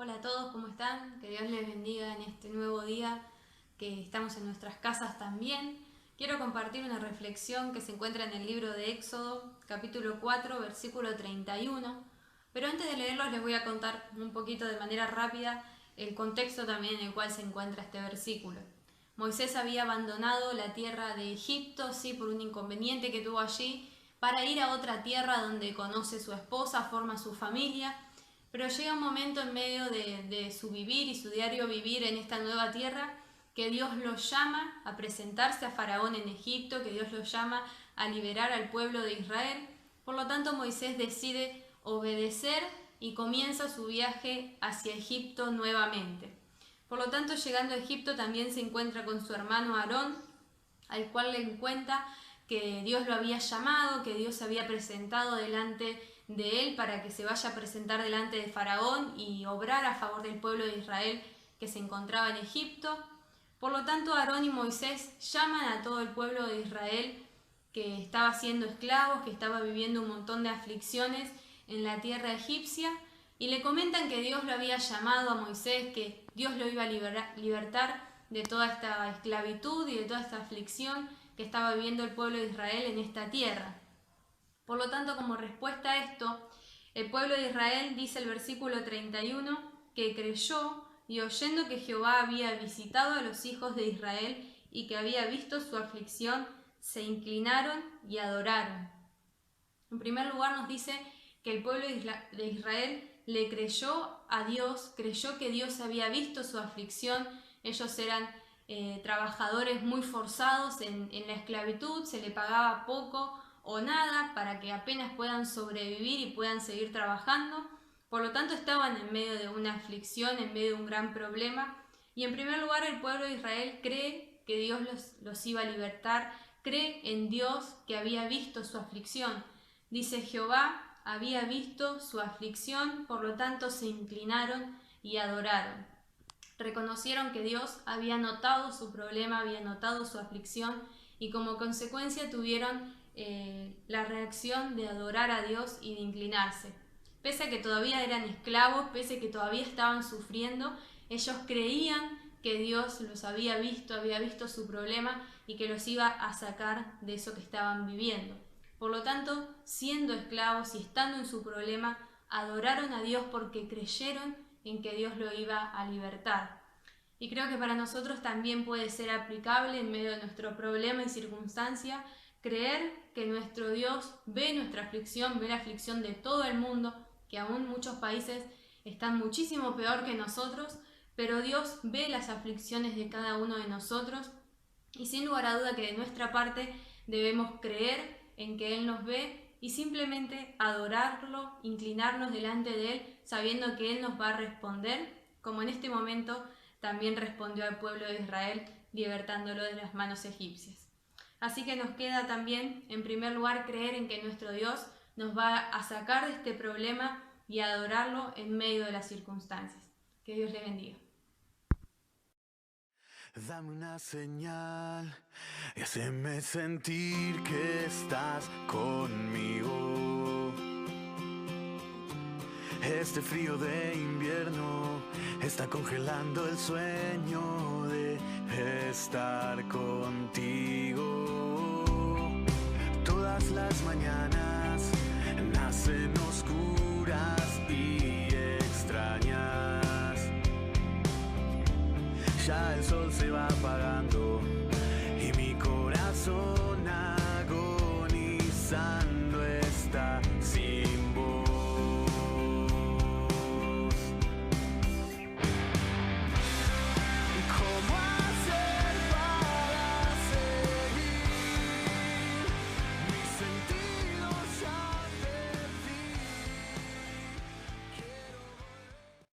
Hola a todos, ¿cómo están? Que Dios les bendiga en este nuevo día, que estamos en nuestras casas también. Quiero compartir una reflexión que se encuentra en el libro de Éxodo, capítulo 4, versículo 31. Pero antes de leerlos les voy a contar un poquito de manera rápida el contexto también en el cual se encuentra este versículo. Moisés había abandonado la tierra de Egipto, sí, por un inconveniente que tuvo allí, para ir a otra tierra donde conoce a su esposa, forma su familia. Pero llega un momento en medio de su vivir y su diario vivir en esta nueva tierra que Dios los llama a presentarse a Faraón en Egipto, que Dios los llama a liberar al pueblo de Israel. Por lo tanto, Moisés decide obedecer y comienza su viaje hacia Egipto nuevamente. Por lo tanto, llegando a Egipto también se encuentra con su hermano Aarón, al cual le cuenta que Dios lo había llamado, que Dios se había presentado delante de él para que se vaya a presentar delante de Faraón y obrar a favor del pueblo de Israel que se encontraba en Egipto. Por lo tanto, Aarón y Moisés llaman a todo el pueblo de Israel que estaba siendo esclavos, que estaba viviendo un montón de aflicciones en la tierra egipcia, y le comentan que Dios lo había llamado a Moisés, que Dios lo iba a libertar de toda esta esclavitud y de toda esta aflicción que estaba viviendo el pueblo de Israel en esta tierra. Por lo tanto, como respuesta a esto, el pueblo de Israel, dice el versículo 31, que creyó y oyendo que Jehová había visitado a los hijos de Israel y que había visto su aflicción, se inclinaron y adoraron. En primer lugar nos dice que el pueblo de Israel le creyó a Dios, creyó que Dios había visto su aflicción. Ellos eran trabajadores muy forzados en la esclavitud, se le pagaba poco o nada para que apenas puedan sobrevivir y puedan seguir trabajando. Por lo tanto, estaban en medio de una aflicción, en medio de un gran problema. Y en primer lugar, el pueblo de Israel cree que Dios los iba a libertar, cree en Dios que había visto su aflicción. Dice Jehová había visto su aflicción, por lo tanto se inclinaron y adoraron. Reconocieron que Dios había notado su problema, había notado su aflicción, y como consecuencia tuvieron la reacción de adorar a Dios y de inclinarse. Pese a que todavía eran esclavos, pese a que todavía estaban sufriendo, ellos creían que Dios los había visto su problema y que los iba a sacar de eso que estaban viviendo. Por lo tanto, siendo esclavos y estando en su problema, adoraron a Dios porque creyeron en que Dios lo iba a libertar. Y creo que para nosotros también puede ser aplicable en medio de nuestro problema y circunstancia, creer que nuestro Dios ve nuestra aflicción, ve la aflicción de todo el mundo, que aún muchos países están muchísimo peor que nosotros, pero Dios ve las aflicciones de cada uno de nosotros, y sin lugar a duda que de nuestra parte debemos creer en que Él nos ve y simplemente adorarlo, inclinarnos delante de Él, sabiendo que Él nos va a responder, como en este momento también respondió al pueblo de Israel, libertándolo de las manos egipcias. Así que nos queda también, en primer lugar, creer en que nuestro Dios nos va a sacar de este problema y adorarlo en medio de las circunstancias. Que Dios le bendiga. Dame una señal y haceme sentir que estás conmigo. Este frío de invierno está congelando el sueño de estar contigo. Todas las mañanas nacen oscuras y extrañas. Ya el sol se va apagando.